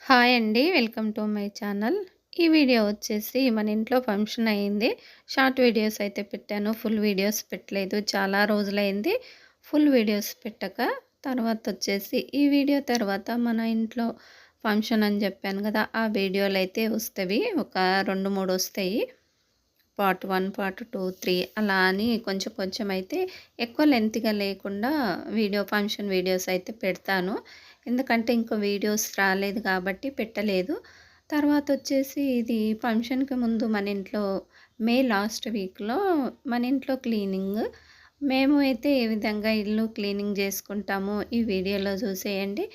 Hi అండి. Welcome to my channel. ఈ video వచ్చేసి మన ఇంట్లో ఫంక్షన్ అయింది. షార్ట్ వీడియోస్ అయితే పెట్టాను. ఫుల్ వీడియోస్ పెట్టలేదు. చాలా రోజులైంది ఫుల్ వీడియోస్ పెట్టక. తర్వాత వచ్చేసి ఈ వీడియో తర్వాత మన ఇంట్లో ఫంక్షన్ అని చెప్పాను కదా! ఆ వీడియోలు అయితే వస్తవి. ఒక 2, 3 వస్తాయి. పార్ట్ 1, పార్ట్ 2, 3 అలా అని కొంచెం కొంచెం అయితే ఎక్కువ లెంత్‌గా లేకుండా ఫంక్షన్ వీడియోస్ అయితే పెడతాను. ఎందుకంటే ఇంకో వీడియోస్ రాలేదు కాబట్టి పెట్టలేదు. తర్వాత వచ్చేసి ఇది ఫంక్షన్‌కి ముందు మన ఇంట్లో మే లాస్ట్ వీక్‌లో మన ఇంట్లో క్లీనింగ్. మేము అయితే ఏ విధంగా ఇల్లు క్లీనింగ్ చేసుకుంటామో ఈ వీడియోలో చూసేయండి.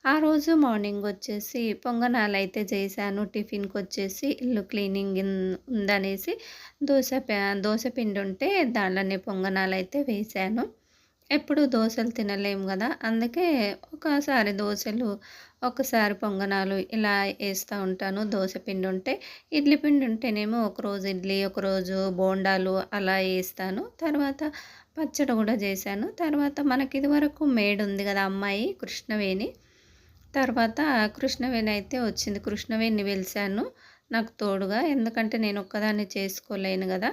ఆ రోజు మార్నింగ్ వచ్చేసి పొంగనాలైతే చేశాను. టిఫిన్‌కొచ్చేసి ఇల్లు క్లీనింగ్ ఉందనేసి దోస పిండి ఉంటే దాంట్లోనే పొంగనాలైతే వేశాను. ఎప్పుడు దోసలు తినలేము గదా! అందుకే ఒకసారి దోసలు, ఒకసారి పొంగనాలు ఇలా ఏస్తా ఉంటాను. దోస పిండి ఉంటే. ఇడ్లీ పిండి ఉంటేనేమో ఒకరోజు ఇడ్లీ, ఒకరోజు బోండాలు అలా ఏస్తాను. తర్వాత పచ్చడి గూడా చేశాను. తర్వాత మనకి ఇదివరకు మేడ్ ఉంది గదా! అమ్మాయి కృష్ణవేణి. తర్వాత కృష్ణవేణి అయితే వచ్చింది. కృష్ణవేణిని పిలిచాను నాకు తోడుగా. ఎందుకంటే నేను ఒక్కదాన్ని చేసుకోలేను గదా!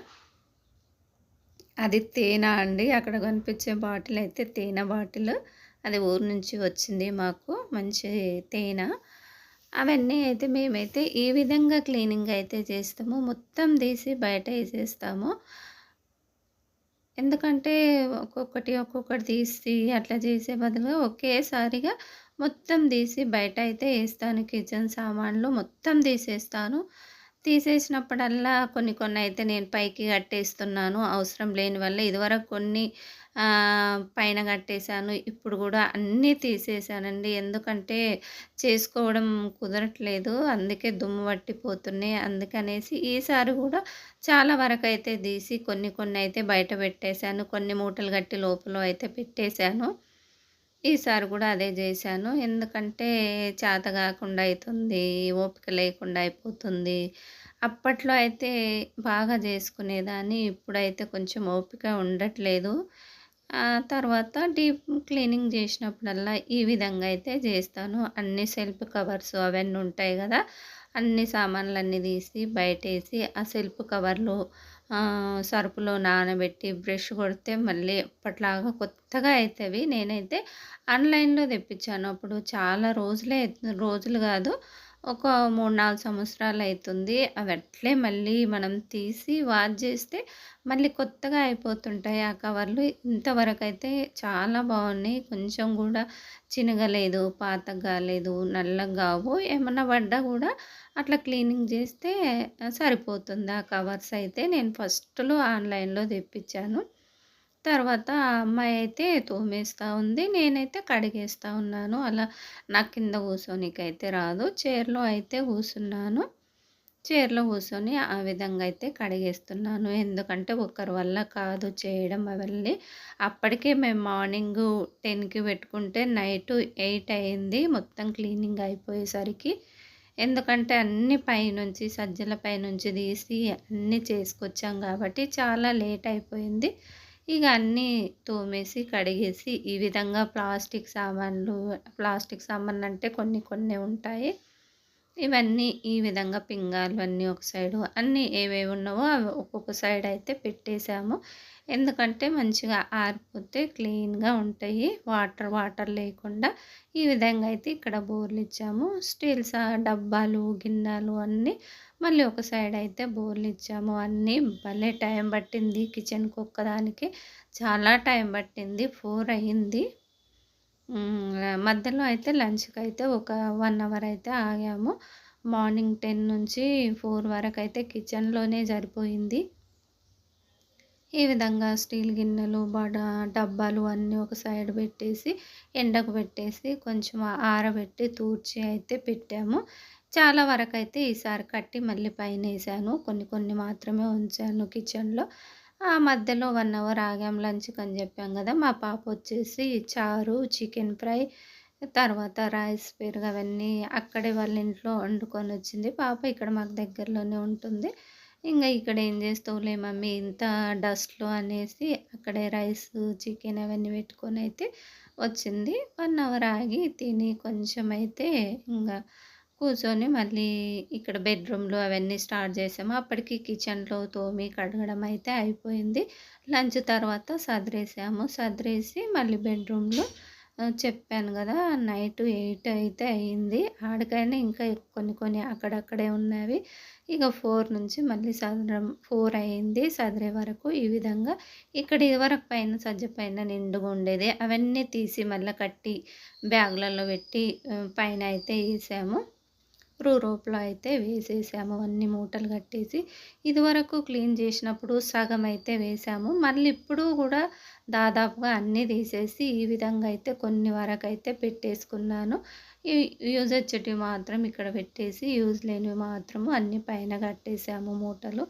అది తేనె అండి. అక్కడ కనిపించే బాటిల్ అయితే తేనె బాటిల్. అది ఊరు నుంచి వచ్చింది మాకు. మంచి తేనె. అవన్నీ అయితే మేమైతే ఈ విధంగా క్లీనింగ్ అయితే చేస్తాము. మొత్తం తీసి బయట ఏసేస్తాము. ఎందుకంటే ఒక్కొక్కటి తీసి అట్లా చేసే బదులు ఒకేసారిగా మొత్తం తీసి బయట అయితే ఏస్తాను. కిచెన్ సామాన్లు మొత్తం తీసేస్తాను. తీసేసినప్పుడల్లా కొన్ని కొన్ని అయితే నేను పైకి కట్టేస్తున్నాను. అవసరం లేని వల్ల ఇదివరకు కొన్ని పైన కట్టేశాను. ఇప్పుడు కూడా అన్నీ తీసేసానండి. ఎందుకంటే చేసుకోవడం కుదరట్లేదు. అందుకే దుమ్ము పట్టిపోతున్నాయి. అందుకనేసి ఈసారి కూడా చాలా వరకైతే తీసి కొన్ని కొన్ని అయితే బయట పెట్టేశాను. కొన్ని మూటలు కట్టి లోపల అయితే పెట్టేశాను. ఈసారి కూడా అదే చేశాను. ఎందుకంటే చేత కాకుండా అయితుంది. ఓపిక లేకుండా అయిపోతుంది. అప్పట్లో అయితే బాగా చేసుకునేదాన్ని. ఇప్పుడైతే కొంచెం ఓపిక ఉండట్లేదు. తర్వాత డీప్ క్లీనింగ్ చేసినప్పుడల్లా ఈ విధంగా అయితే చేస్తాను. అన్ని సెల్ఫ్ కవర్స్ అవన్నీ ఉంటాయి కదా! అన్ని సామాన్లన్నీ తీసి బయటేసి ఆ సెల్ఫ్ కవర్లు సర్ఫ్‌లో నానబెట్టి బ్రష్ కొడితే మళ్ళీ అప్పట్లాగా కొత్తగా అయితవి. నేనైతే ఆన్‌లైన్‌లో తెప్పించాను. అప్పుడు చాలా రోజులు కాదు. ఒక 3, 4 సంవత్సరాలు అయితుంది. అవి అట్లే మళ్ళీ మనం తీసి వాష్ చేస్తే మళ్ళీ కొత్తగా అయిపోతుంటాయి ఆ కవర్లు. ఇంతవరకైతే చాలా బాగున్నాయి. కొంచెం కూడా చినగలేదు, పాతగా కాలేదు, నల్లగా కావు. ఏమన్నా పడ్డా కూడా అట్లా క్లీనింగ్ చేస్తే సరిపోతుంది. ఆ కవర్స్ అయితే నేను ఫస్ట్‌లో ఆన్‌లైన్‌లో తెప్పించాను. తర్వాత ఆ అమ్మాయి అయితే తోమేస్తా ఉంది. నేనైతే కడిగేస్తా ఉన్నాను. అలా నాకు కింద కూర్చోనీకైతే రాదు. చైర్‌లో అయితే కూర్చున్నాను. చైర్‌లో కూర్చొని ఆ విధంగా అయితే కడిగేస్తున్నాను. ఎందుకంటే ఒకరి వల్ల కాదు చేయడం అవన్నీ. అప్పటికే మేము మార్నింగు 10కి పెట్టుకుంటే నైటు 8 అయింది. మొత్తం క్లీనింగ్ అయిపోయేసరికి. ఎందుకంటే అన్నీ పైనుంచి సజ్జల పైనుంచి తీసి అన్నీ చేసుకొచ్చాం కాబట్టి చాలా లేట్ అయిపోయింది. ఇక అన్నీ తోమేసి, కడిగేసి ఈ విధంగా ప్లాస్టిక్ సామాన్లంటే కొన్ని కొన్ని ఉంటాయి. ఇవన్నీ ఈ విధంగా పింగాలు అన్నీ ఒక సైడు అన్నీ ఏవేవి ఉన్నావో అవి ఒక్కొక్క సైడ్ అయితే పెట్టేసాము. ఎందుకంటే మంచిగా ఆరిపోతే క్లీన్‌గా ఉంటాయి. వాటర్ లేకుండా ఈ విధంగా అయితే ఇక్కడ బోర్లిచ్చాము. డబ్బాలు, గిన్నెలు అన్నీ మళ్ళీ ఒక సైడ్ అయితే బోర్లిచ్చాము. అన్నీ భలే టైం పట్టింది కిచెన్‌కి ఒక్కదానికి. చాలా టైం పట్టింది. 4 అయింది. మధ్యలో అయితే లంచ్‌కైతే ఒక 1 అవర్ అయితే ఆగాము. మార్నింగ్ 10 నుంచి 4 వరకైతే కిచెన్‌లోనే సరిపోయింది. ఈ విధంగా స్టీల్ గిన్నెలు, డబ్బాలు అన్నీ ఒక సైడ్ పెట్టేసి, ఎండకు పెట్టేసి, కొంచెం ఆరబెట్టి, తూర్చి అయితే పెట్టాము. చాలా వరకైతే ఈసారి కట్టి మళ్ళీ పైనేసాను. కొన్ని కొన్ని మాత్రమే ఉంచాను కిచెన్‌లో. ఆ మధ్యలో 1 అవర్ ఆగాం లంచ్‌కని చెప్పాం కదా! మా పాప వచ్చేసి చారు, చికెన్ ఫ్రై, తర్వాత రైస్, పెరుగు అవన్నీ అక్కడే వాళ్ళ ఇంట్లో వండుకొనొచ్చింది. పాప ఇక్కడ మాకు దగ్గరలోనే ఉంటుంది. ఇక్కడ ఏం చేస్తావులే మమ్మీ ఇంత డస్ట్‌లో అనేసి అక్కడే రైసు, చికెన్ అవన్నీ పెట్టుకొనైతే వచ్చింది. 1 అవర్ ఆగి తిని కొంచెం అయితే ఇంగ కూర్చొని మళ్ళీ ఇక్కడ బెడ్‌రూమ్‌లో అవన్నీ స్టార్ట్ చేసాము. అప్పటికి కిచెన్‌లో తోమి కడగడం అయితే అయిపోయింది. లంచ్ తర్వాత సదిరేసాము. సదిరేసి మళ్ళీ బెడ్‌రూమ్‌లో చెప్పాను గదా! నైట్ 8 అయితే అయింది. ఆడికైనా ఇంకా కొన్ని కొన్ని అక్కడక్కడే ఉన్నవి. ఇక 4 నుంచి మళ్ళీ సదరం 4 అయింది సదిరే వరకు. ఈ విధంగా ఇక్కడ ఇదివరకు పైన సజ్జ పైన నిండుగా ఉండేది. అవన్నీ తీసి మళ్ళా కట్టి బ్యాగులలో పెట్టి పైన అయితే ఏసాము. రోప్‌లో అయితే వేసేసాము. అన్ని మూటలు కట్టేసి, ఇదివరకు క్లీన్ చేసినప్పుడు సగం అయితే వేసాము. మళ్ళీ ఇప్పుడు గూడా దాదాపుగా అన్నీ తీసేసి, ఈ విధంగా అయితే కొన్ని వరకైతే పెట్టేసుకున్నాను. ఈ యూజ్ వచ్చేటివి మాత్రం ఇక్కడ పెట్టేసి, యూజ్ లేనివి మాత్రము అన్నీ పైన కట్టేసాము మూటలు.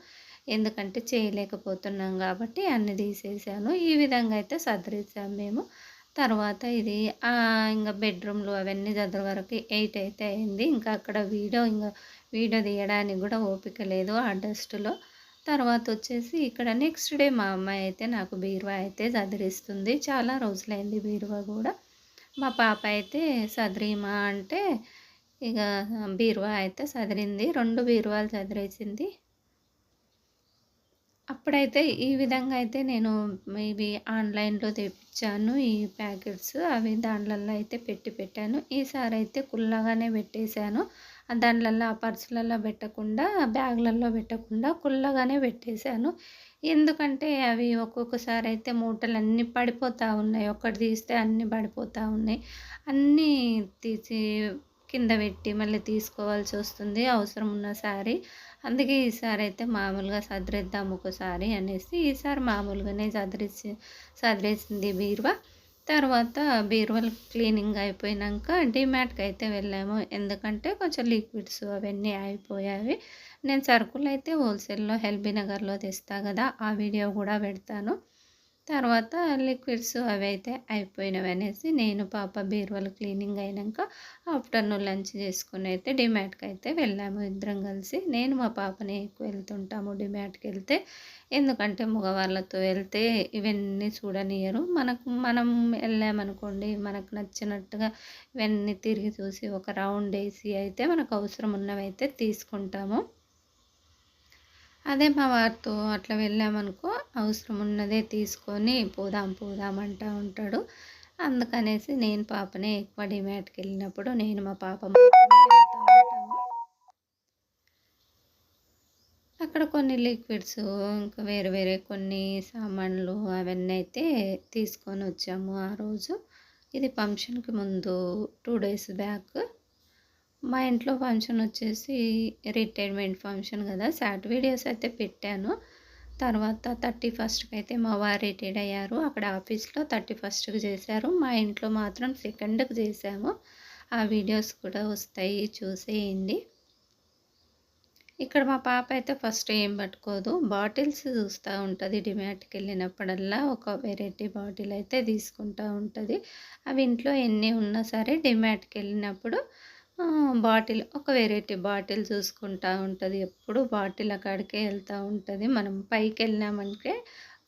ఎందుకంటే చేయలేకపోతున్నాం గాబట్టి అన్నీ తీసేసాను. ఈ విధంగా అయితే సదిరేసాము మేము. తర్వాత ఇది ఇంగ బెడ్‌రూమ్‌లు అవన్నీ చదిరే వరకు 8 అయితే అయింది. ఇంకా అక్కడ వీడియో తీయడానికి గూడా ఓపిక లేదు ఆ డస్ట్‌లో. తర్వాతొచ్చేసి ఇక్కడ నెక్స్ట్ డే మా అమ్మాయి అయితే నాకు బీరువా అయితే సదిరిస్తుంది. చాలా రోజులైంది బీరువా గూడా. మా పాప అయితే సదిరిమా అంటే ఇగ బీరువా అయితే సదిరింది. 2 బీరువాలు సదిరేసింది. అప్పుడైతే ఈ విధంగా అయితే నేను ఇవి ఆన్‌లైన్‌లో తెప్పించాను. ఈ ప్యాకెట్స్ అవి దాంట్లల్లో అయితే పెట్టాను. ఈసారైతే కుల్లగానే పెట్టేశాను. దాంట్లల్లో ఆ పర్సులలో పెట్టకుండా, బ్యాగ్‌లలో పెట్టకుండా కుల్లగానే పెట్టేశాను. ఎందుకంటే అవి ఒక్కొక్కసారి అయితే మూటలన్నీ పడిపోతా ఉన్నాయి. ఒకటి తీస్తే అన్నీ పడిపోతా ఉన్నాయి. అన్నీ తీసి కింద పెట్టి మళ్ళీ తీసుకోవాల్సొస్తుంది అవసరం ఉన్న సారి. అందుకే ఈసారైతే మామూలుగా సదిరేద్దాం ఒకసారి అనేసి ఈసారి మామూలుగానే సదిరేసింది బీరువా. తర్వాత బీరువాలు క్లీనింగ్ అయిపోయినంక డీమార్ట్‌కయితే వెళ్ళాము. ఎందుకంటే కొంచెం లిక్విడ్స్ అవన్నీ అయిపోయావి. నేను సరుకులైతే హోల్‌సేల్‌లో ఎల్బీ నగర్‌లో తెస్తా గదా! ఆ వీడియో గూడా పెడతాను. తర్వాత లిక్విడ్స్ అవైతే అయిపోయినవనేసి నేను పాప బీరువాలు క్లీనింగ్ అయినంక ఆఫ్టర్‌నూన్ లంచ్ చేసుకొని అయితే డీమార్ట్‌కయితే వెళ్ళాము ఇద్దరం కలిసి. నేను మా పాపనే ఎక్కువ వెళ్తుంటాము డీమార్ట్‌కెళ్తే. ఎందుకంటే మగవాళ్ళతో వెళ్తే ఇవన్నీ చూడనియ్యరు. మనం వెళ్ళామనుకోండి మనకు నచ్చినట్టుగా ఇవన్నీ తిరిగి చూసి ఒక రౌండ్ ఏసి అయితే మనకు అవసరం ఉన్నవైతే తీసుకుంటాము. అదే మా వారితో అట్లా వెళ్ళామనుకో అవసరం ఉన్నదే తీసుకొని పోదాం అంటా ఉంటాడు. అందుకనేసి నేను పాపనే ఎక్కువ డీమార్ట్‌కెళ్ళినప్పుడు నేను మా పాప మాత్రమే వెళ్తా ఉంటాము. అక్కడ కొన్ని లిక్విడ్స్ ఇంకా వేరే వేరే కొన్ని సామాన్లు అవన్నీ అయితే తీసుకొనొచ్చాము ఆ రోజు. ఇది ఫంక్షన్‌కి ముందు 2 డేస్ బ్యాక్. మా ఇంట్లో ఫంక్షన్ వచ్చేసి రిటైర్మెంట్ ఫంక్షన్ కదా! సాట్ వీడియోస్ అయితే పెట్టాను. తర్వాత 31కి అయితే మా వారు రిటైర్డ్ అయ్యారు. అక్కడ ఆఫీస్‌లో 31కి చేశారు. మా ఇంట్లో మాత్రం 2కి చేశాము. ఆ వీడియోస్ కూడా వస్తాయి చూసేయండి. ఇక్కడ మా పాప అయితే ఫస్ట్ ఏం పట్టుకోదు. బాటిల్స్ చూస్తూ ఉంటది. డీమార్ట్‌కెళ్ళినప్పుడల్లా ఒక వెరైటీ బాటిల్ అయితే తీసుకుంటా ఉంటది. అవి ఇంట్లో ఎన్ని ఉన్నా సరే డీమార్ట్‌కెళ్ళినప్పుడు బాటిల్ ఒక వెరైటీ బాటిల్ చూసుకుంటా ఉంటది. ఎప్పుడు బాటిల్ కాడికే వెళ్తా ఉంటది. మనం పైకెళ్ళినామంటే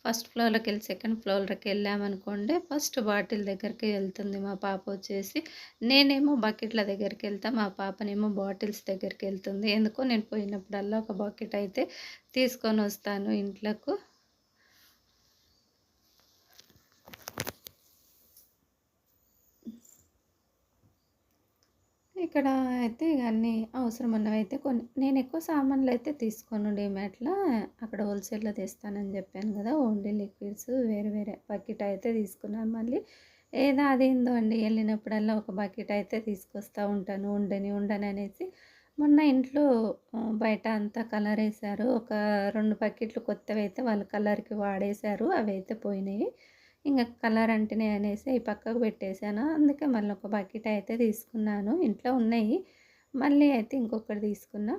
ఫస్ట్ ఫ్లోర్‌లోకెళ్ళి సెకండ్ ఫ్లోర్‌లోకెళ్ళామనుకోండి ఫస్ట్ బాటిల్ దగ్గరికే వెళ్తుంది మా పాప వచ్చేసి. నేనేమో బకెట్ల దగ్గరికెళ్తా. మా పాపనేమో బాటిల్స్ దగ్గరికెళ్తుంది. ఎందుకో నేను పోయినప్పుడల్లా ఒక బకెట్ అయితే తీసుకొనొస్తాను ఇంట్లకు. ఇక్కడ అయితే ఇగ అన్నీ అవసరం ఉన్నవైతే కొన్ని నేనెక్కువ సామాన్లయితే తీసుకోను డీమార్ట్‌ల. అక్కడ హోల్‌సేల్‌లో తెస్తానని జెప్పాను గదా! ఓన్లీ లిక్విడ్స్ వేరే వేరే బకెట్ అయితే తీసుకున్నాను. మళ్ళీ ఏదో అదేందో అండి ఎళ్ళినప్పుడల్లా ఒక బకెట్ అయితే తీసుకొస్తా ఉంటాను. ఉండననేసి మొన్న ఇంట్లో బయట అంతా కలరేశారు. ఒక 2 బకెట్లు కొత్తవైతే వాళ్ళు కలర్‌కి వాడేశారు. అవైతే పోయినాయి. ఇంగ కలర్ అంటినాయి అనేసి అయి పక్కకు పెట్టేసాను. అందుకే మళ్ళీ ఒక బకెట్ అయితే తీసుకున్నాను. ఇంట్లో ఉన్నాయి. మళ్ళీ అయితే ఇంకొకటి తీసుకున్నా.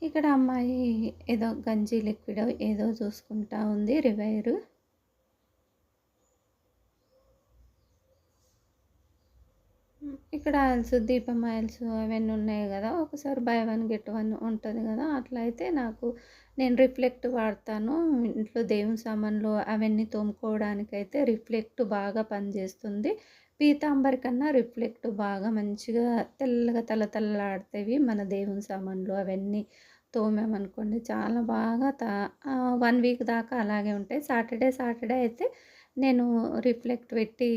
ఇక్కడ అమ్మాయి ఏదో గంజి లిక్విడో ఏదో చూసుకుంటా ఉంది రివైరు. ఇక్కడ ఆయిల్స్, దీపం ఆయిల్స్ అవన్నీ ఉన్నాయి గదా! ఒకసారి బై వన్ గెట్ వన్ ఉంటది గదా! అట్లా అయితే నేను రిఫ్లెక్ట్ వాడతాను. ఇంట్లో దేవుని సామాన్లు అవన్నీ తోముకోవడానికైతే రిఫ్లెక్ట్ బాగా పనిచేస్తుంది. పీతాంబరి కన్నా రిఫ్లెక్ట్ బాగా మంచిగా తెల్లగా తళతళలాడతవి మన దేవుని సామాన్లు. అవన్నీ తోమామనుకోండి చాలా బాగా 1 వీక్ దాకా అలాగే ఉంటాయి. సాటర్‌డే అయితే నేను రిఫ్లెక్ట్ పెట్టి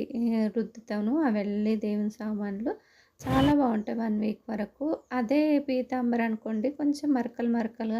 రుద్దుతాను. అవెళ్ళి దేవుని సామాన్లు చాలా బావుంటాయి 1 వీక్ వరకు. అదే పీతాంబరి అనుకోండి కొంచెం మరకలు మరకలుగా